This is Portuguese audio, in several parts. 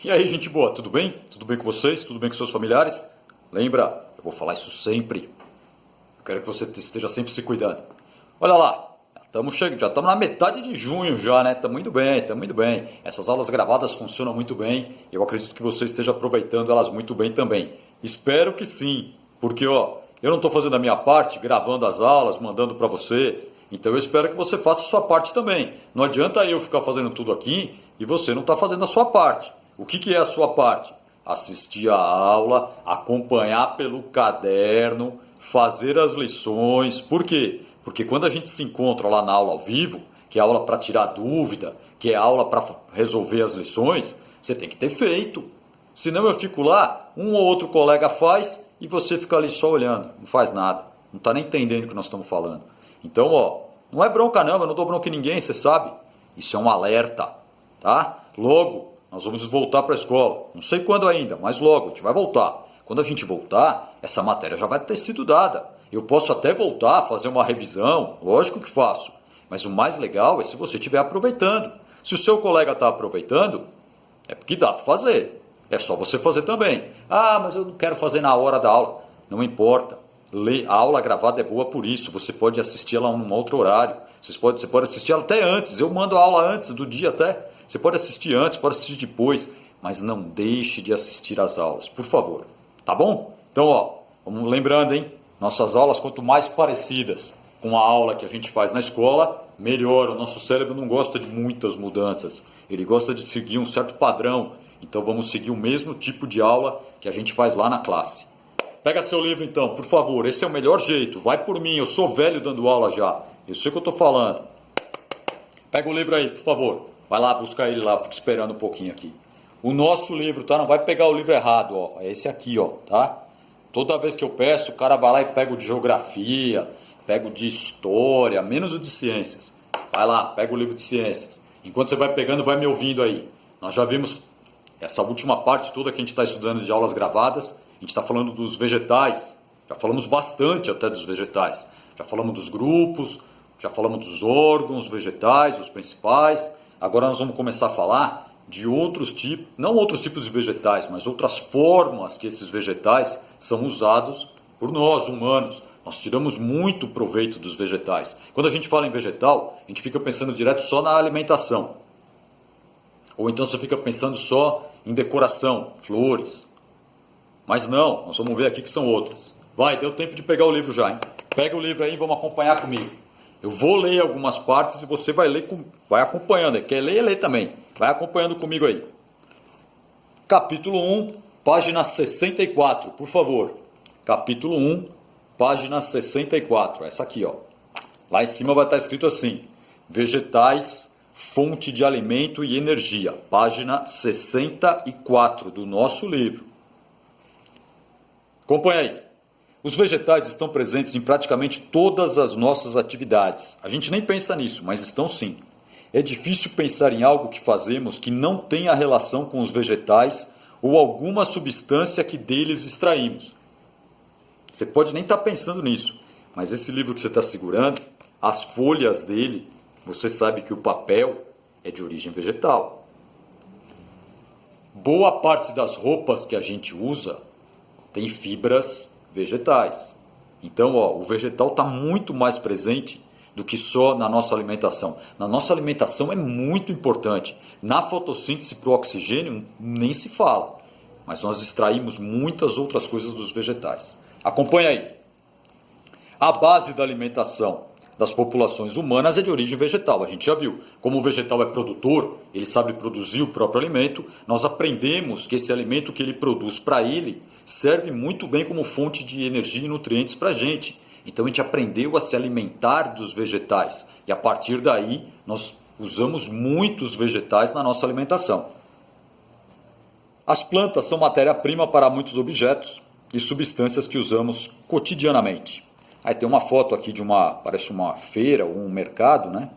E aí, gente boa, tudo bem? Tudo bem com vocês? Tudo bem com seus familiares? Lembra, eu vou falar isso sempre. Eu quero que você esteja sempre se cuidando. Olha lá, já estamos na metade de junho já, né? Estamos indo bem, estamos indo bem. Essas aulas gravadas funcionam muito bem. Eu acredito que você esteja aproveitando elas muito bem também. Espero que sim, porque ó, eu não estou fazendo a minha parte, gravando as aulas, mandando para você. Então eu espero que você faça a sua parte também. Não adianta eu ficar fazendo tudo aqui e você não está fazendo a sua parte. O que é a sua parte? Assistir a aula, acompanhar pelo caderno, fazer as lições. Por quê? Porque quando a gente se encontra lá na aula ao vivo, que é aula para tirar dúvida, que é aula para resolver as lições, você tem que ter feito. Senão eu fico lá, um ou outro colega faz e você fica ali só olhando, não faz nada. Não está nem entendendo o que nós estamos falando. Então, ó, não é bronca não, eu não dou bronca em ninguém, você sabe. Isso é um alerta, tá? Logo, nós vamos voltar para a escola. Não sei quando ainda, mas logo, a gente vai voltar. Quando a gente voltar, essa matéria já vai ter sido dada. Eu posso até voltar, fazer uma revisão, lógico que faço. Mas o mais legal é se você estiver aproveitando. Se o seu colega está aproveitando, é porque dá para fazer. É só você fazer também. Ah, mas eu não quero fazer na hora da aula. Não importa. A aula gravada é boa por isso. Você pode assistir ela num outro horário. Você pode assistir ela até antes. Eu mando a aula antes do dia até. Você pode assistir antes, pode assistir depois. Mas não deixe de assistir às aulas, por favor. Tá bom? Então, ó, vamos lembrando, hein? Nossas aulas, quanto mais parecidas com a aula que a gente faz na escola, melhor. O nosso cérebro não gosta de muitas mudanças. Ele gosta de seguir um certo padrão. Então vamos seguir o mesmo tipo de aula que a gente faz lá na classe. Pega seu livro então, por favor. Esse é o melhor jeito. Vai por mim, eu sou velho dando aula já. Eu sei o que eu estou falando. Pega o livro aí, por favor. Vai lá buscar ele lá, fica esperando um pouquinho aqui. O nosso livro, tá? Não vai pegar o livro errado, ó. É esse aqui, ó, tá? Toda vez que eu peço, o cara vai lá e pega o de geografia, pega o de história, menos o de ciências. Vai lá, pega o livro de ciências. Enquanto você vai pegando, vai me ouvindo aí. Nós já vimos essa última parte toda que a gente está estudando de aulas gravadas. A gente está falando dos vegetais. Já falamos bastante até dos vegetais. Já falamos dos grupos, já falamos dos órgãos vegetais, os principais. Agora nós vamos começar a falar de outros tipos, não outros tipos de vegetais, mas outras formas que esses vegetais são usados por nós, humanos. Nós tiramos muito proveito dos vegetais. Quando a gente fala em vegetal, a gente fica pensando direto só na alimentação. Ou então você fica pensando só em decoração, flores. Mas não, nós vamos ver aqui que são outras. Vai, deu tempo de pegar o livro já, hein? Pega o livro aí e vamos acompanhar comigo. Eu vou ler algumas partes e você vai ler, vai acompanhando. Quer ler, lê também. Vai acompanhando comigo aí. Capítulo 1, página 64, por favor. Capítulo 1, página 64. Essa aqui, ó. Lá em cima vai estar escrito assim: Vegetais, fonte de alimento e energia. Página 64 do nosso livro. Acompanha aí. Os vegetais estão presentes em praticamente todas as nossas atividades. A gente nem pensa nisso, mas estão sim. É difícil pensar em algo que fazemos que não tenha relação com os vegetais ou alguma substância que deles extraímos. Você pode nem estar pensando nisso, mas esse livro que você está segurando, as folhas dele, você sabe que o papel é de origem vegetal. Boa parte das roupas que a gente usa tem fibras vegetais. Então, ó, o vegetal está muito mais presente do que só na nossa alimentação. Na nossa alimentação é muito importante. Na fotossíntese para o oxigênio nem se fala. Mas nós extraímos muitas outras coisas dos vegetais. Acompanha aí. A base da alimentação das populações humanas é de origem vegetal. A gente já viu. Como o vegetal é produtor, ele sabe produzir o próprio alimento. Nós aprendemos que esse alimento que ele produz para ele serve muito bem como fonte de energia e nutrientes para a gente. Então a gente aprendeu a se alimentar dos vegetais. E a partir daí nós usamos muitos vegetais na nossa alimentação. As plantas são matéria-prima para muitos objetos e substâncias que usamos cotidianamente. Aí tem uma foto aqui de parece uma feira ou um mercado, né?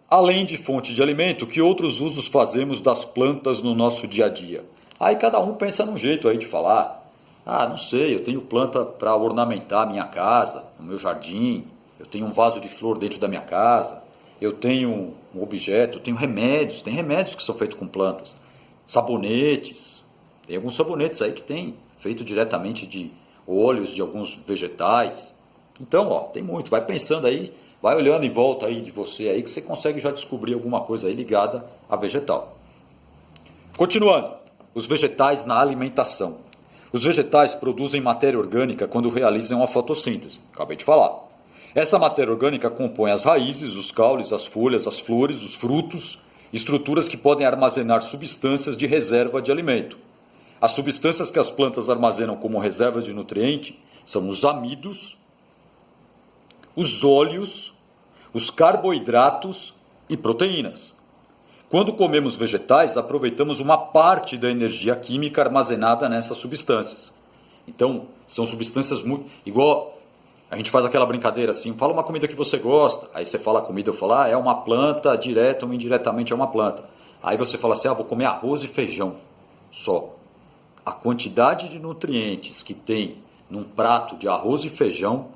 Além de fonte de alimento, que outros usos fazemos das plantas no nosso dia a dia? Aí cada um pensa num jeito aí de falar. Ah, não sei, eu tenho planta para ornamentar a minha casa, o meu jardim, eu tenho um vaso de flor dentro da minha casa, eu tenho um objeto, eu tenho remédios, tem remédios que são feitos com plantas. sabonetes. Tem alguns sabonetes aí que tem feito diretamente de óleos de alguns vegetais. Então, tem muito. Vai pensando aí, vai olhando em volta aí de você aí que você consegue já descobrir alguma coisa aí ligada a vegetal. Continuando, os vegetais na alimentação. Os vegetais produzem matéria orgânica quando realizam a fotossíntese. Acabei de falar. Essa matéria orgânica compõe as raízes, os caules, as folhas, as flores, os frutos, estruturas que podem armazenar substâncias de reserva de alimento. As substâncias que as plantas armazenam como reserva de nutriente são os amidos, os óleos, os carboidratos e proteínas. Quando comemos vegetais, aproveitamos uma parte da energia química armazenada nessas substâncias. Então, são substâncias muito... Igual a gente faz aquela brincadeira assim, fala uma comida que você gosta. Aí você fala a comida, eu falo, é uma planta, direta ou indiretamente é uma planta. Aí você fala assim, vou comer arroz e feijão só. A quantidade de nutrientes que tem num prato de arroz e feijão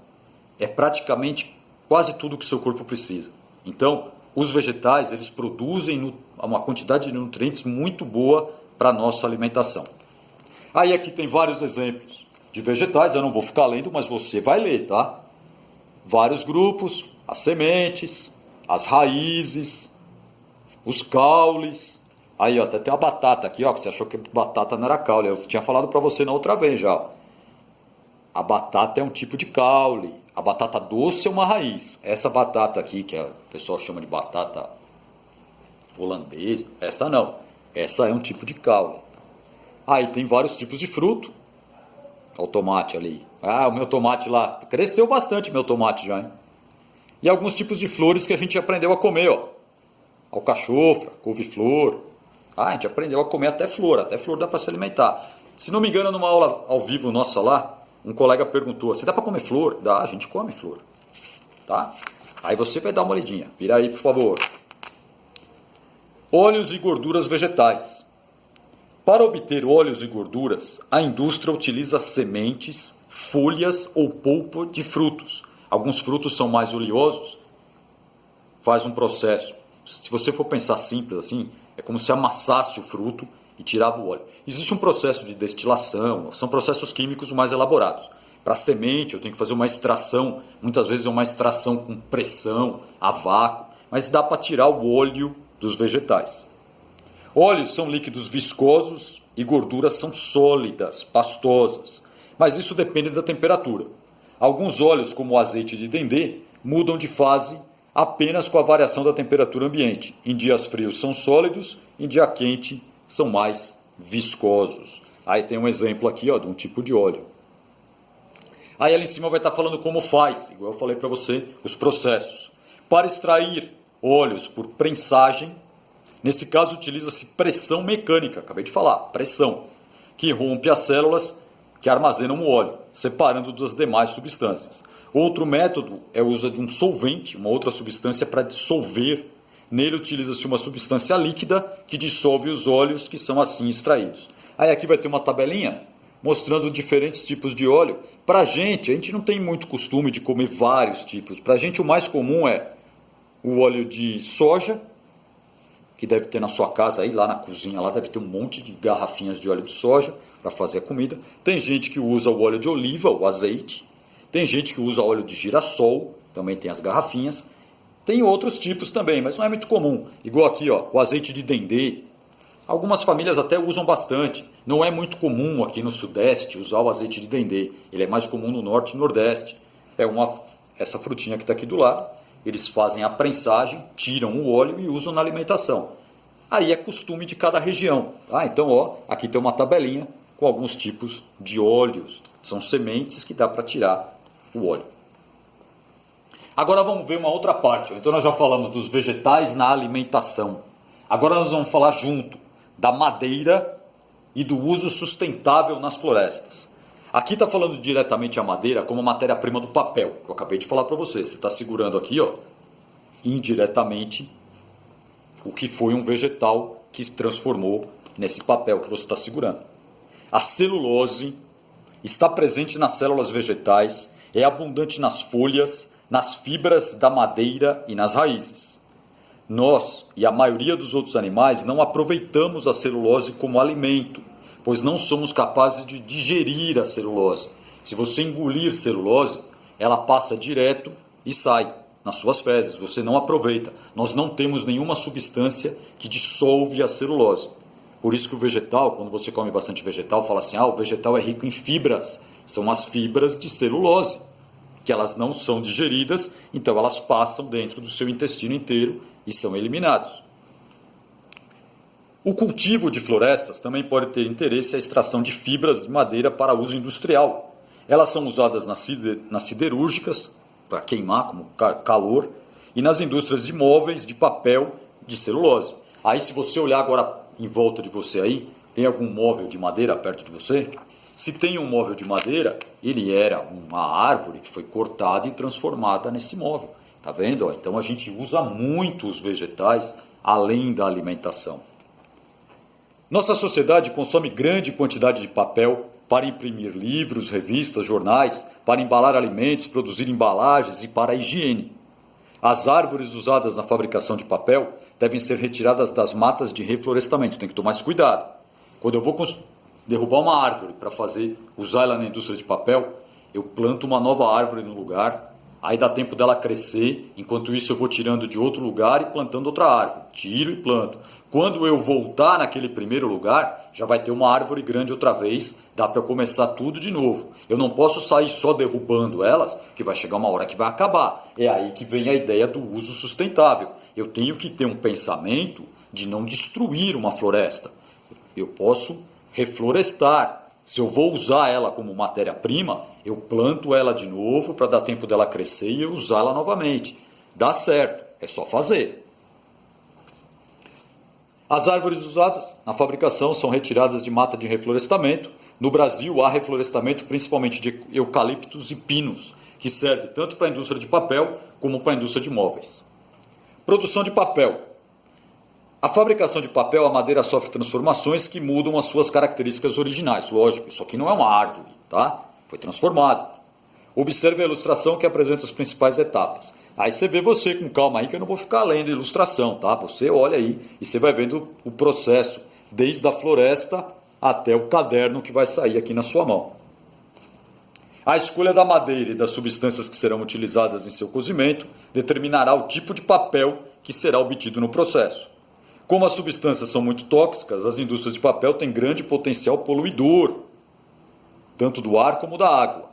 é praticamente quase tudo que seu corpo precisa. Então, os vegetais, eles produzem uma quantidade de nutrientes muito boa para a nossa alimentação. Aí aqui tem vários exemplos de vegetais, eu não vou ficar lendo, mas você vai ler, tá? Vários grupos, as sementes, as raízes, os caules. Aí, até tem a batata aqui, que você achou que batata não era caule. Eu tinha falado para você na outra vez já. A batata é um tipo de caule. A batata doce é uma raiz. Essa batata aqui, que o pessoal chama de batata holandesa, essa não. Essa é um tipo de caule. Aí tem vários tipos de fruto. Olha o tomate ali. O meu tomate lá. Cresceu bastante meu tomate já, hein? E alguns tipos de flores que a gente aprendeu a comer, alcachofra, couve-flor. A gente aprendeu a comer até flor dá para se alimentar. Se não me engano, numa aula ao vivo nossa lá, um colega perguntou, se dá para comer flor? Dá, a gente come flor. Tá? Aí você vai dar uma olhadinha. Vira aí, por favor. Óleos e gorduras vegetais. Para obter óleos e gorduras, a indústria utiliza sementes, folhas ou polpa de frutos. Alguns frutos são mais oleosos. Faz um processo. Se você for pensar simples assim, é como se amassasse o fruto e tirava o óleo. Existe um processo de destilação, são processos químicos mais elaborados. Para a semente, eu tenho que fazer uma extração, muitas vezes é uma extração com pressão, a vácuo, mas dá para tirar o óleo dos vegetais. Óleos são líquidos viscosos e gorduras são sólidas, pastosas, mas isso depende da temperatura. Alguns óleos, como o azeite de dendê, mudam de fase apenas com a variação da temperatura ambiente. Em dias frios são sólidos, em dia quente são mais viscosos. Aí tem um exemplo aqui de um tipo de óleo. Aí ali em cima vai estar falando como faz, igual eu falei para você, os processos. Para extrair óleos por prensagem, nesse caso utiliza-se pressão mecânica, acabei de falar, pressão, que rompe as células que armazenam o óleo, separando das demais substâncias. Outro método é o uso de um solvente, uma outra substância para dissolver. Nele utiliza-se uma substância líquida que dissolve os óleos que são assim extraídos. Aí aqui vai ter uma tabelinha mostrando diferentes tipos de óleo. Para a gente não tem muito costume de comer vários tipos. Para a gente o mais comum é o óleo de soja, que deve ter na sua casa, aí lá na cozinha, lá deve ter um monte de garrafinhas de óleo de soja para fazer a comida. Tem gente que usa o óleo de oliva, o azeite. Tem gente que usa óleo de girassol, também tem as garrafinhas. Tem outros tipos também, mas não é muito comum. Igual aqui, o azeite de dendê. Algumas famílias até usam bastante. Não é muito comum aqui no Sudeste usar o azeite de dendê. Ele é mais comum no Norte e Nordeste. Essa frutinha que está aqui do lado. Eles fazem a prensagem, tiram o óleo e usam na alimentação. Aí é costume de cada região. Então, aqui tem uma tabelinha com alguns tipos de óleos. São sementes que dá para tirar o óleo. Agora vamos ver uma outra parte. Então nós já falamos dos vegetais na alimentação. Agora nós vamos falar junto da madeira e do uso sustentável nas florestas. Aqui está falando diretamente a madeira como matéria-prima do papel, que eu acabei de falar para você. Você está segurando aqui, indiretamente, o que foi um vegetal que se transformou nesse papel que você está segurando. A celulose está presente nas células vegetais, é abundante nas folhas, nas fibras da madeira e nas raízes. Nós e a maioria dos outros animais não aproveitamos a celulose como alimento, pois não somos capazes de digerir a celulose. Se você engolir celulose, ela passa direto e sai nas suas fezes, você não aproveita. Nós não temos nenhuma substância que dissolve a celulose. Por isso que o vegetal, quando você come bastante vegetal, fala assim, o vegetal é rico em fibras. São as fibras de celulose, que elas não são digeridas, então elas passam dentro do seu intestino inteiro e são eliminados. O cultivo de florestas também pode ter interesse à extração de fibras de madeira para uso industrial. Elas são usadas nas siderúrgicas, para queimar como calor, e nas indústrias de móveis, de papel, de celulose. Aí se você olhar agora em volta de você aí, tem algum móvel de madeira perto de você? Se tem um móvel de madeira, ele era uma árvore que foi cortada e transformada nesse móvel. Tá vendo? Então a gente usa muito os vegetais além da alimentação. Nossa sociedade consome grande quantidade de papel para imprimir livros, revistas, jornais, para embalar alimentos, produzir embalagens e para a higiene. As árvores usadas na fabricação de papel devem ser retiradas das matas de reflorestamento. Tem que tomar esse cuidado. Quando eu vou derrubar uma árvore para usar ela na indústria de papel, eu planto uma nova árvore no lugar, aí dá tempo dela crescer, enquanto isso eu vou tirando de outro lugar e plantando outra árvore. Tiro e planto. Quando eu voltar naquele primeiro lugar, já vai ter uma árvore grande outra vez, dá para eu começar tudo de novo. Eu não posso sair só derrubando elas, que vai chegar uma hora que vai acabar. É aí que vem a ideia do uso sustentável. Eu tenho que ter um pensamento de não destruir uma floresta. Eu posso reflorestar. Se eu vou usar ela como matéria-prima, eu planto ela de novo para dar tempo dela crescer e eu usá-la novamente. Dá certo, é só fazer. As árvores usadas na fabricação são retiradas de mata de reflorestamento. No Brasil, há reflorestamento principalmente de eucaliptos e pinos, que serve tanto para a indústria de papel como para a indústria de móveis. Produção de papel. A fabricação de papel, a madeira sofre transformações que mudam as suas características originais. Lógico, isso aqui não é uma árvore, tá? Foi transformado. Observe a ilustração que apresenta as principais etapas. Aí você vê você com calma aí, que eu não vou ficar lendo a ilustração, tá? Você olha aí e você vai vendo o processo, desde a floresta até o caderno que vai sair aqui na sua mão. A escolha da madeira e das substâncias que serão utilizadas em seu cozimento determinará o tipo de papel que será obtido no processo. Como as substâncias são muito tóxicas, as indústrias de papel têm grande potencial poluidor, tanto do ar como da água.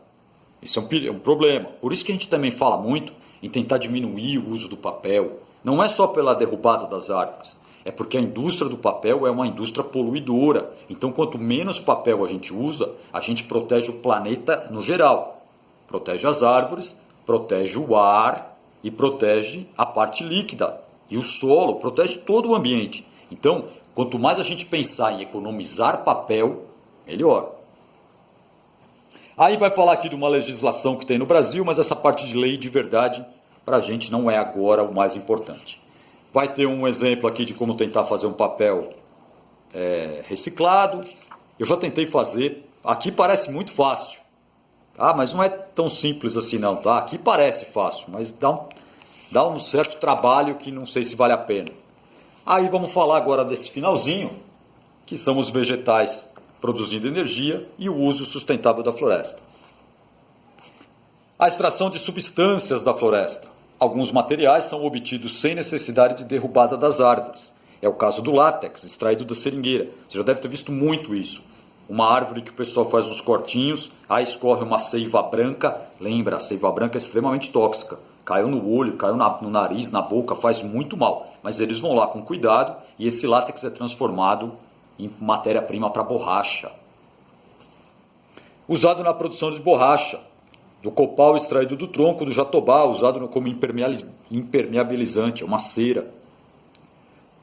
Isso é um problema. Por isso que a gente também fala muito em tentar diminuir o uso do papel. Não é só pela derrubada das árvores, é porque a indústria do papel é uma indústria poluidora. Então, quanto menos papel a gente usa, a gente protege o planeta no geral. Protege as árvores, protege o ar e protege a parte líquida. E o solo, protege todo o ambiente. Então, quanto mais a gente pensar em economizar papel, melhor. Aí vai falar aqui de uma legislação que tem no Brasil, mas essa parte de lei de verdade, para a gente não é agora o mais importante. Vai ter um exemplo aqui de como tentar fazer um papel reciclado. Eu já tentei fazer, aqui parece muito fácil, tá? Mas não é tão simples assim não, tá? Aqui parece fácil, mas dá um certo trabalho que não sei se vale a pena. Aí vamos falar agora desse finalzinho, que são os vegetais produzindo energia e o uso sustentável da floresta. A extração de substâncias da floresta. Alguns materiais são obtidos sem necessidade de derrubada das árvores. É o caso do látex, extraído da seringueira. Você já deve ter visto muito isso. Uma árvore que o pessoal faz uns cortinhos, aí escorre uma seiva branca. Lembra, a seiva branca é extremamente tóxica. Caiu no olho, caiu no nariz, na boca, faz muito mal. Mas eles vão lá com cuidado e esse látex é transformado em matéria-prima para borracha. Usado na produção de borracha. Do copal extraído do tronco do jatobá, usado como impermeabilizante, é uma cera.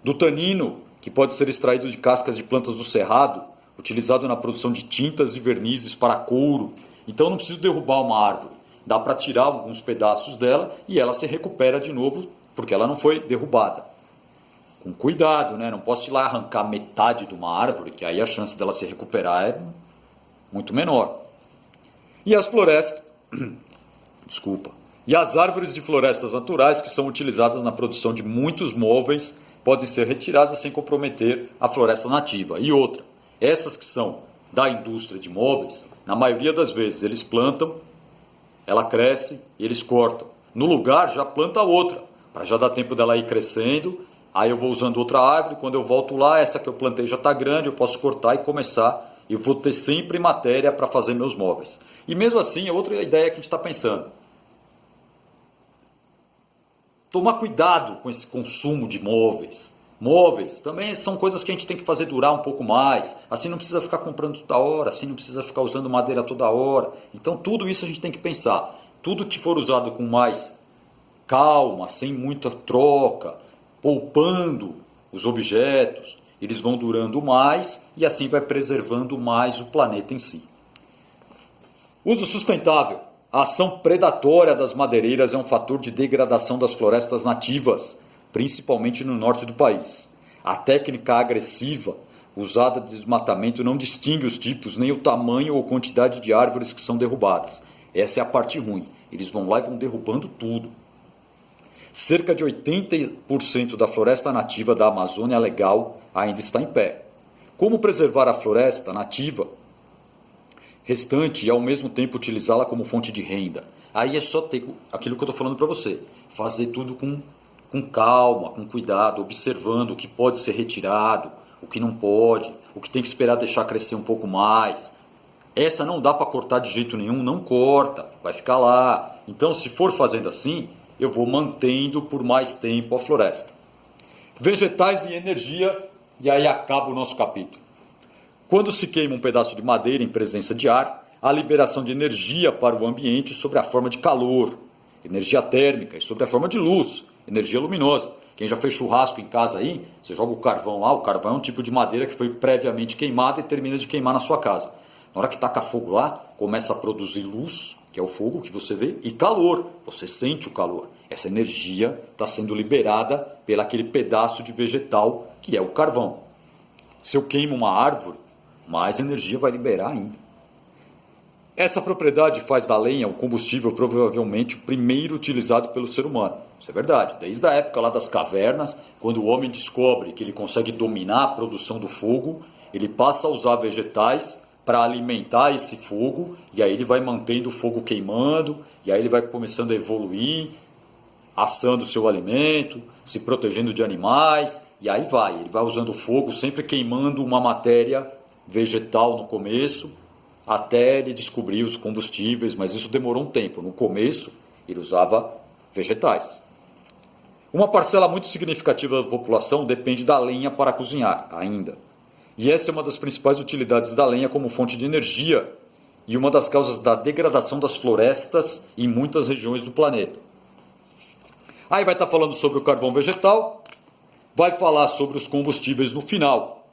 Do tanino, que pode ser extraído de cascas de plantas do cerrado, utilizado na produção de tintas e vernizes para couro. Então não preciso derrubar uma árvore. Dá para tirar alguns pedaços dela e ela se recupera de novo, porque ela não foi derrubada. Com cuidado, né? Não posso ir lá arrancar metade de uma árvore, que aí a chance dela se recuperar é muito menor. E as florestas, E as árvores de florestas naturais, que são utilizadas na produção de muitos móveis, podem ser retiradas sem comprometer a floresta nativa. E outra, essas que são da indústria de móveis, na maioria das vezes eles plantam, ela cresce e eles cortam. No lugar já planta outra, para já dar tempo dela ir crescendo, aí eu vou usando outra árvore, quando eu volto lá, essa que eu plantei já está grande, eu posso cortar e começar, e vou ter sempre matéria para fazer meus móveis. E mesmo assim, é outra ideia que a gente está pensando. Tomar cuidado com esse consumo de móveis. Móveis também são coisas que a gente tem que fazer durar um pouco mais. Assim não precisa ficar comprando toda hora, assim não precisa ficar usando madeira toda hora. Então tudo isso a gente tem que pensar. Tudo que for usado com mais calma, sem muita troca, poupando os objetos, eles vão durando mais e assim vai preservando mais o planeta em si. Uso sustentável. A ação predatória das madeireiras é um fator de degradação das florestas nativas, principalmente no norte do país. A técnica agressiva usada de desmatamento não distingue os tipos, nem o tamanho ou quantidade de árvores que são derrubadas. Essa é a parte ruim. Eles vão lá e vão derrubando tudo. Cerca de 80% da floresta nativa da Amazônia legal ainda está em pé. Como preservar a floresta nativa restante e ao mesmo tempo utilizá-la como fonte de renda? Aí é só ter aquilo que eu estou falando para você. Fazer tudo com calma, com cuidado, observando o que pode ser retirado, o que não pode, o que tem que esperar deixar crescer um pouco mais. Essa não dá para cortar de jeito nenhum, não corta, vai ficar lá. Então, se for fazendo assim, eu vou mantendo por mais tempo a floresta. Vegetais e energia, e aí acaba o nosso capítulo. Quando se queima um pedaço de madeira em presença de ar, há liberação de energia para o ambiente sob a forma de calor, energia térmica, e sob a forma de luz, energia luminosa. Quem já fez churrasco em casa aí, você joga o carvão lá, o carvão é um tipo de madeira que foi previamente queimada e termina de queimar na sua casa. Na hora que taca fogo lá, começa a produzir luz, que é o fogo que você vê, e calor, você sente o calor. Essa energia está sendo liberada pelo aquele pedaço de vegetal que é o carvão. Se eu queimo uma árvore, mais energia vai liberar ainda. Essa propriedade faz da lenha o combustível provavelmente o primeiro utilizado pelo ser humano. Isso é verdade. Desde a época lá das cavernas, quando o homem descobre que ele consegue dominar a produção do fogo, ele passa a usar vegetais para alimentar esse fogo, e aí ele vai mantendo o fogo queimando, e aí ele vai começando a evoluir, assando o seu alimento, se protegendo de animais, e aí vai. Ele vai usando o fogo, sempre queimando uma matéria vegetal no começo, até ele descobrir os combustíveis, mas isso demorou um tempo. No começo, ele usava vegetais. Uma parcela muito significativa da população depende da lenha para cozinhar, ainda. E essa é uma das principais utilidades da lenha como fonte de energia e uma das causas da degradação das florestas em muitas regiões do planeta. Aí vai estar falando sobre o carvão vegetal, vai falar sobre os combustíveis no final.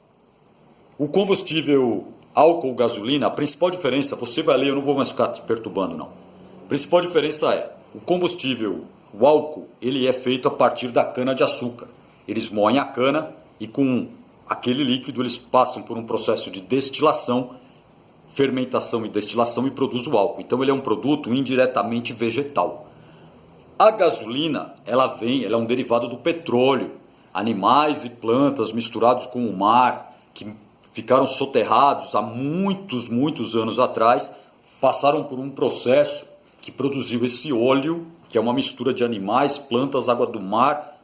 O combustível álcool, gasolina, a principal diferença, você vai ler, eu não vou mais ficar te perturbando não. A principal diferença é, o combustível, o álcool, ele é feito a partir da cana de açúcar. Eles moem a cana e com aquele líquido eles passam por um processo de destilação, fermentação e destilação e produz o álcool. Então ele é um produto indiretamente vegetal. A gasolina, ela é um derivado do petróleo. Animais e plantas misturados com o mar, que ficaram soterrados há muitos anos atrás, passaram por um processo que produziu esse óleo, que é uma mistura de animais, plantas, água do mar.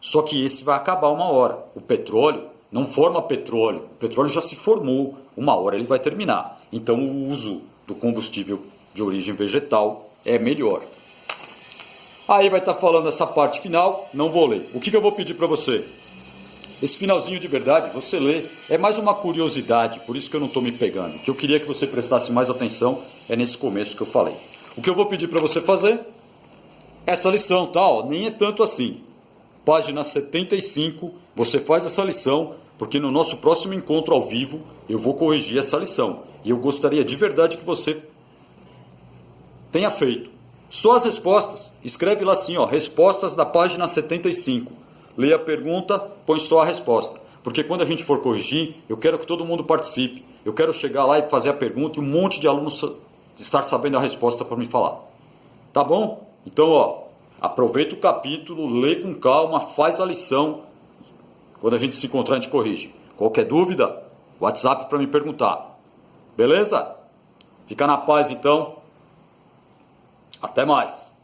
Só que esse vai acabar uma hora. O petróleo não forma petróleo. O petróleo já se formou. Uma hora ele vai terminar. Então o uso do combustível de origem vegetal é melhor. Aí vai estar falando essa parte final, não vou ler. O que eu vou pedir para você? Esse finalzinho de verdade, você lê, é mais uma curiosidade, por isso que eu não estou me pegando. O que eu queria que você prestasse mais atenção é nesse começo que eu falei. O que eu vou pedir para você fazer? Essa lição, tá? Nem é tanto assim. Página 75, você faz essa lição, porque no nosso próximo encontro ao vivo eu vou corrigir essa lição. E eu gostaria de verdade que você tenha feito. Só as respostas. Escreve lá assim, ó, respostas da página 75. Lê a pergunta, põe só a resposta. Porque quando a gente for corrigir, eu quero que todo mundo participe. Eu quero chegar lá e fazer a pergunta e um monte de alunos estar sabendo a resposta para me falar. Tá bom? Então, ó, aproveita o capítulo, lê com calma, faz a lição. Quando a gente se encontrar, a gente corrige. Qualquer dúvida, WhatsApp para me perguntar. Beleza? Fica na paz, então. Até mais.